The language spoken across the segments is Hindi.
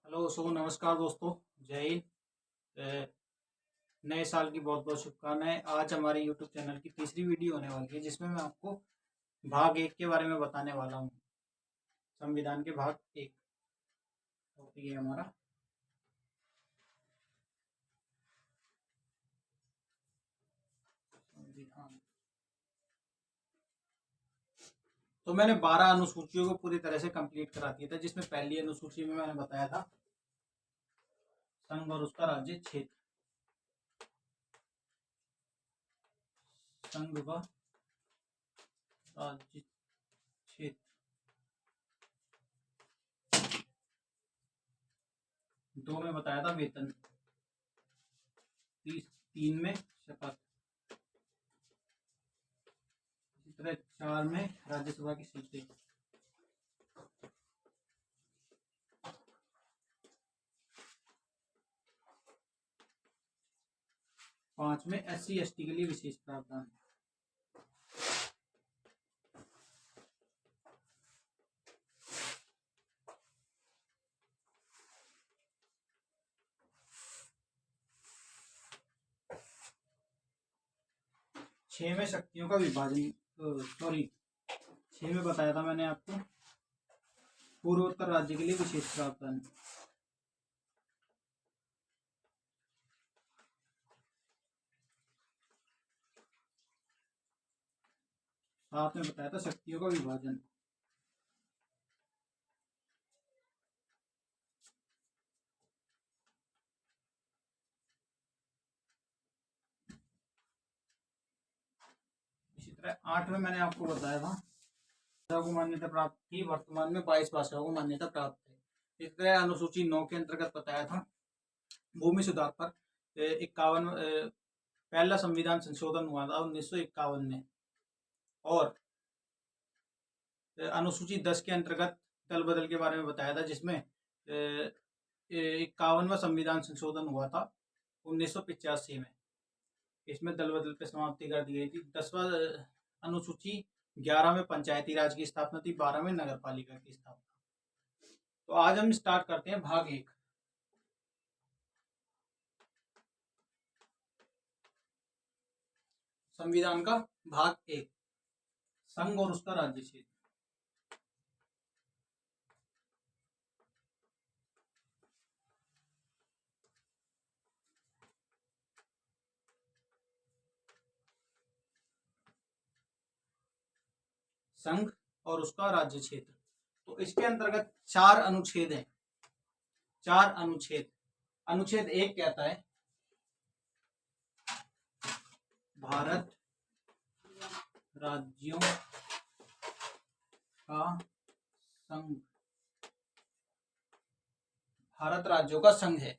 हेलो नमस्कार दोस्तों। जय हिंद। नए साल की बहुत बहुत शुभकामनाएं। आज हमारे यूट्यूब चैनल की तीसरी वीडियो होने वाली है जिसमें मैं आपको भाग एक के बारे में बताने वाला हूँ। संविधान के भाग एक टॉपिक है हमारा। संविधान। तो मैंने 12 अनुसूचियों को पूरी तरह से कंप्लीट करा दिया था, जिसमें पहली अनुसूची में मैंने बताया था संघ और उसका राज्य क्षेत्र। संघ व राज्य क्षेत्र। दो में बताया था वेतन। तीन में शपथ। इसी तरह 4 में राज्यसभा की सीटें। 5 में SC ST के लिए विशेष प्रावधान। छह में शक्तियों का विभाजन। 6 में बताया था मैंने आपको पूर्वोत्तर राज्य के लिए विशेष प्रावधान। 7 में बताया था शक्तियों का विभाजन। 8 में मैंने आपको बताया था भाषाओं को मान्यता प्राप्त थी। वर्तमान में 22 भाषाओं को मान्यता प्राप्त है। इस तरह अनुसूची 9 के अंतर्गत बताया था भूमि सुधार पर 51 पहला संविधान संशोधन हुआ था 1951 में। और अनुसूची 10 के अंतर्गत दल बदल के बारे में बताया था, जिसमें 51वां संविधान संशोधन हुआ था 1985 में। इसमें दल बदल पे समाप्ति कर दी गई थी। 10वां अनुसूची 11 में पंचायती राज की स्थापना थी, 12 में नगर पालिका की स्थापना। तो आज हम स्टार्ट करते हैं भाग 1। संविधान का भाग 1, संघ और उसका राज्य क्षेत्र। संघ और उसका राज्य क्षेत्र। तो इसके अंतर्गत 4 अनुच्छेद हैं। 4 अनुच्छेद। अनुच्छेद 1 कहता है भारत राज्यों का संघ। भारत राज्यों का संघ है।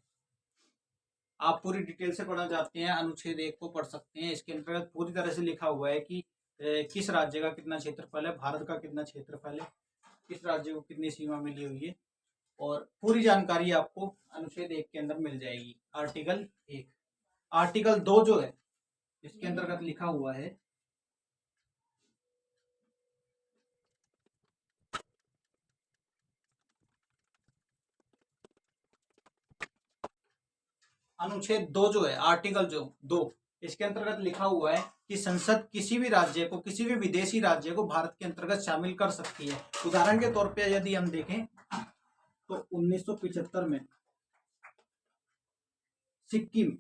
आप पूरी डिटेल से पढ़ना चाहते हैं, अनुच्छेद 1 को पढ़ सकते हैं। इसके अंतर्गत पूरी तरह से लिखा हुआ है कि किस राज्य का कितना क्षेत्रफल है, भारत का कितना क्षेत्रफल है, किस राज्य को कितनी सीमा मिली हुई है, और पूरी जानकारी आपको अनुच्छेद 1 के अंदर मिल जाएगी। आर्टिकल 1। आर्टिकल 2 जो है इसके अंतर्गत लिखा हुआ है अनुच्छेद 2 जो है आर्टिकल 2 इसके अंतर्गत लिखा हुआ है कि संसद किसी भी राज्य को, किसी भी विदेशी राज्य को भारत के अंतर्गत शामिल कर सकती है। उदाहरण के तौर पे यदि हम देखें तो 1975 में सिक्किम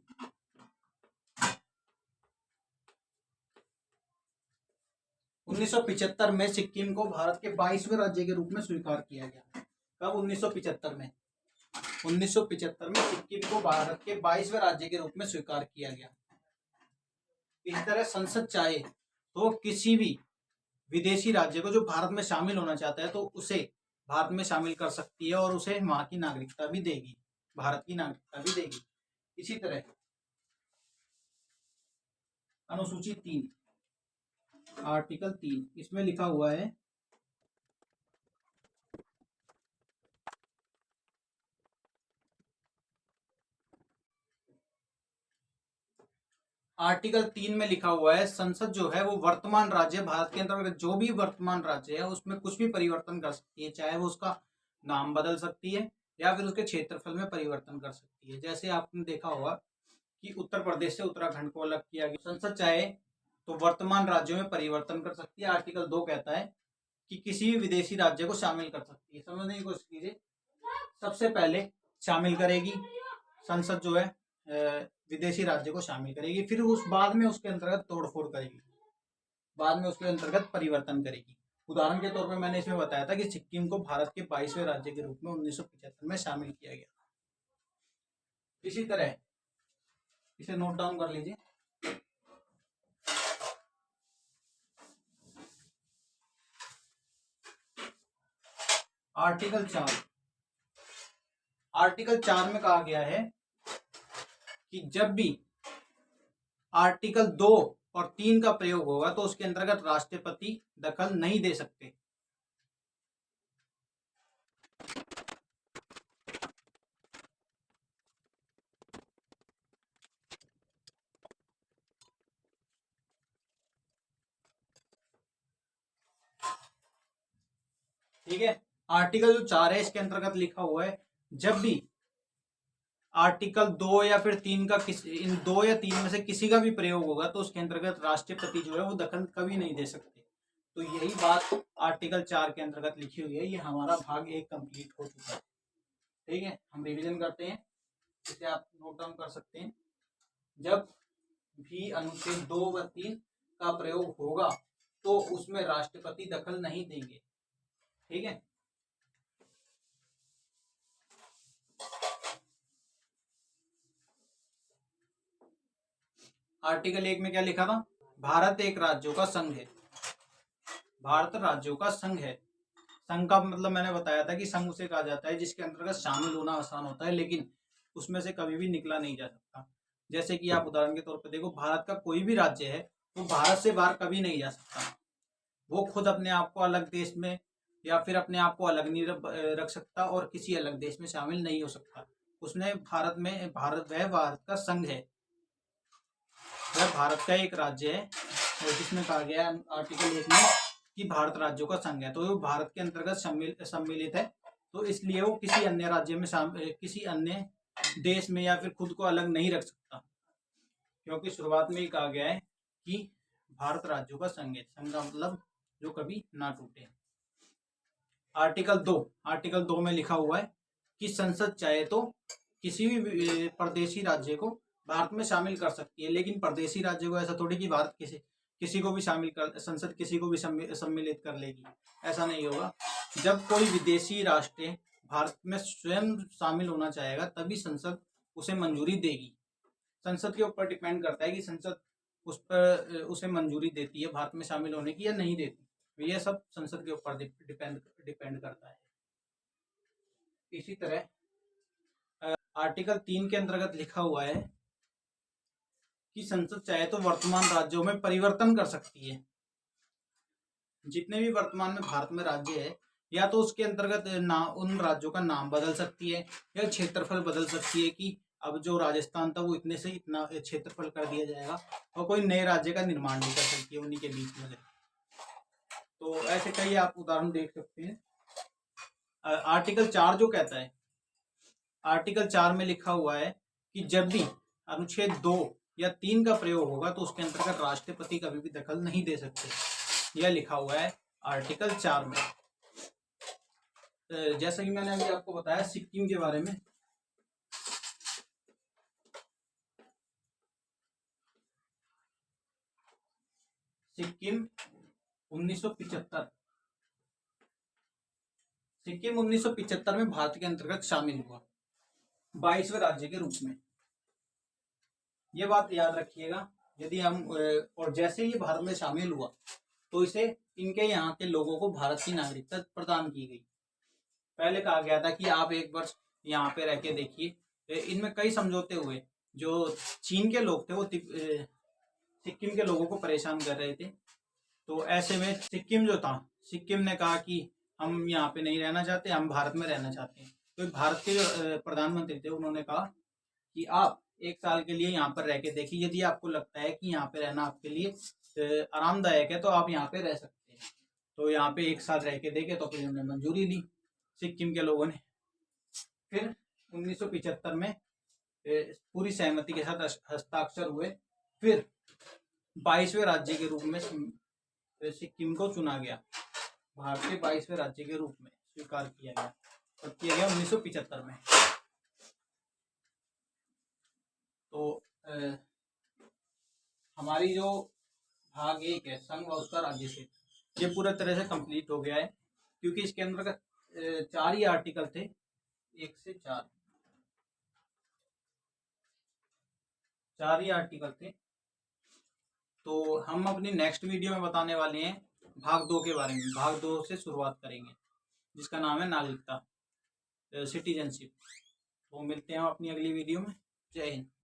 1975 में सिक्किम को भारत के 22वें राज्य के रूप में स्वीकार किया गया। कब? 1975 में। 1975 में सिक्किम को भारत के 22वें राज्य के रूप में स्वीकार किया गया। इस तरह संसद चाहे तो किसी भी विदेशी राज्य को जो भारत में शामिल होना चाहता है तो उसे भारत में शामिल कर सकती है और उसे वहां की नागरिकता भी देगी, भारत की नागरिकता भी देगी। इसी तरह अनुसूची 3 आर्टिकल 3 इसमें लिखा हुआ है आर्टिकल 3 में लिखा हुआ है संसद जो है वो वर्तमान राज्य, भारत के अंतर्गत जो भी वर्तमान राज्य है उसमें कुछ भी परिवर्तन कर सकती है। चाहे वो उसका नाम बदल सकती है या फिर उसके क्षेत्रफल में परिवर्तन कर सकती है। जैसे आपने देखा होगा कि उत्तर प्रदेश से उत्तराखंड को अलग किया गया। संसद चाहे तो वर्तमान राज्यों में परिवर्तन कर सकती है। आर्टिकल 2 कहता है कि किसी भी विदेशी राज्य को शामिल कर सकती है। समझने की कोशिश कीजिए, सबसे पहले शामिल करेगी संसद जो है विदेशी राज्य को शामिल करेगी, फिर उस बाद में उसके अंतर्गत तोड़फोड़ करेगी, बाद में उसके अंतर्गत परिवर्तन करेगी। उदाहरण के तौर पर मैंने इसमें बताया था कि सिक्किम को भारत के 22वें राज्य के रूप में 1975 में शामिल किया गया। इसी तरह इसे नोट डाउन कर लीजिए। आर्टिकल 4, आर्टिकल 4 में कहा गया है कि जब भी आर्टिकल 2 और 3 का प्रयोग होगा तो उसके अंतर्गत राष्ट्रपति दखल नहीं दे सकते। ठीक है, आर्टिकल जो 4 है इसके अंतर्गत लिखा हुआ है जब भी आर्टिकल 2 या फिर 3 का इन 2 या 3 में से किसी का भी प्रयोग होगा तो उसके अंतर्गत राष्ट्रपति जो है वो दखल कभी नहीं दे सकते। तो यही बात आर्टिकल 4 के अंतर्गत लिखी हुई है। ये हमारा भाग 1 कंप्लीट हो चुका है। ठीक है, हम रिवीजन करते हैं, इसे आप नोट डाउन कर सकते हैं। जब भी अनुच्छेद 2 व 3 का प्रयोग होगा तो उसमें राष्ट्रपति दखल नहीं देंगे। ठीक है, आर्टिकल 1 में क्या लिखा था? भारत एक राज्यों का संघ है। भारत राज्यों का संघ है। संघ का मतलब मैंने बताया था कि संघ उसे कहा जाता है जिसके अंतर्गत शामिल होना आसान होता है लेकिन उसमें से कभी भी निकला नहीं जा सकता। जैसे कि आप उदाहरण के तौर पर देखो, भारत का कोई भी राज्य है वो भारत से बाहर कभी नहीं जा सकता। वो खुद अपने आप को अलग देश में या फिर अपने आप को अलग नहीं रख सकता और किसी अलग देश में शामिल नहीं हो सकता। उसने भारत में वह भारत का संघ है, वह भारत का एक राज्य है जिसमें कहा गया आर्टिकल 1 में कि भारत राज्यों का संघ है। तो वो भारत के अंतर्गत सम्मिलित है, तो इसलिए वो किसी अन्य राज्य में किसी अन्य देश में या फिर खुद को अलग नहीं रख सकता, क्योंकि शुरुआत में ही कहा गया है कि भारत राज्यों का संघ है। संघ का मतलब जो कभी ना टूटे। आर्टिकल 2 में लिखा हुआ है कि संसद चाहे तो किसी भी परदेशी राज्य को भारत में शामिल कर सकती है, लेकिन परदेशी राज्य को ऐसा थोड़ी कि भारत किसी को भी शामिल कर, संसद किसी को भी सम्मिलित कर लेगी, ऐसा नहीं होगा। जब कोई विदेशी राष्ट्र भारत में स्वयं शामिल होना चाहेगा तभी संसद उसे मंजूरी देगी। संसद के ऊपर डिपेंड करता है कि संसद उस पर उसे मंजूरी देती है भारत में शामिल होने की या नहीं देती। तो यह सब संसद के ऊपर डिपेंड करता है। इसी तरह आर्टिकल 3 के अंतर्गत लिखा हुआ है कि संसद चाहे तो वर्तमान राज्यों में परिवर्तन कर सकती है। जितने भी वर्तमान में भारत में राज्य है या तो उसके अंतर्गत उन राज्यों का नाम बदल सकती है या क्षेत्रफल बदल सकती है कि अब जो राजस्थान था वो इतने से इतना क्षेत्रफल कर दिया जाएगा, और कोई नए राज्य का निर्माण भी कर सकती है उन्हीं के बीच में। तो ऐसे कई आप उदाहरण देख सकते हैं। आर्टिकल 4 जो कहता है, आर्टिकल 4 में लिखा हुआ है कि जब भी अनुच्छेद 2 या 3 का प्रयोग होगा तो उसके अंतर्गत राष्ट्रपति कभी भी दखल नहीं दे सकते। यह लिखा हुआ है आर्टिकल 4 में। जैसा कि मैंने अभी आपको बताया सिक्किम के बारे में, सिक्किम 1975, सिक्किम 1975 में भारत के अंतर्गत शामिल हुआ 22वें राज्य के रूप में। ये बात याद रखिएगा। यदि हम और जैसे ही भारत में शामिल हुआ तो इसे इनके यहाँ के लोगों को भारत की नागरिकता प्रदान की गई। पहले कहा गया था कि आप एक वर्ष यहाँ पे रह के देखिए। इनमें कई समझौते हुए। जो चीन के लोग थे वो सिक्किम के लोगों को परेशान कर रहे थे, तो ऐसे में सिक्किम जो था, सिक्किम ने कहा कि हम यहाँ पे नहीं रहना चाहते, हम भारत में रहना चाहते हैं। तो भारत के जो प्रधानमंत्री थे उन्होंने कहा कि आप 1 साल के लिए यहाँ पर रह के देखिए, यदि आपको लगता है कि यहाँ पे रहना आपके लिए आरामदायक है तो आप यहाँ पे रह सकते हैं। तो यहाँ पे 1 साल रह के देखे तो फिर उन्होंने मंजूरी दी सिक्किम के लोगों ने। फिर 1975 में पूरी सहमति के साथ हस्ताक्षर हुए। फिर 22वें राज्य के रूप में सिक्किम को चुना गया, भारत के 22वें राज्य के रूप में स्वीकार किया गया, और किया गया 1975 में। तो हमारी जो भाग 1 है संघ व उसका राज्य क्षेत्र, ये पूरा तरह से कंप्लीट हो गया है, क्योंकि इसके अंदर का 4 ही आर्टिकल थे, 1 से 4 ही आर्टिकल थे। तो हम अपनी नेक्स्ट वीडियो में बताने वाले हैं भाग 2 के बारे में। भाग 2 से शुरुआत करेंगे, जिसका नाम है नागरिकता, सिटीजनशिप। तो मिलते हैं हम अपनी अगली वीडियो में। जय हिंद।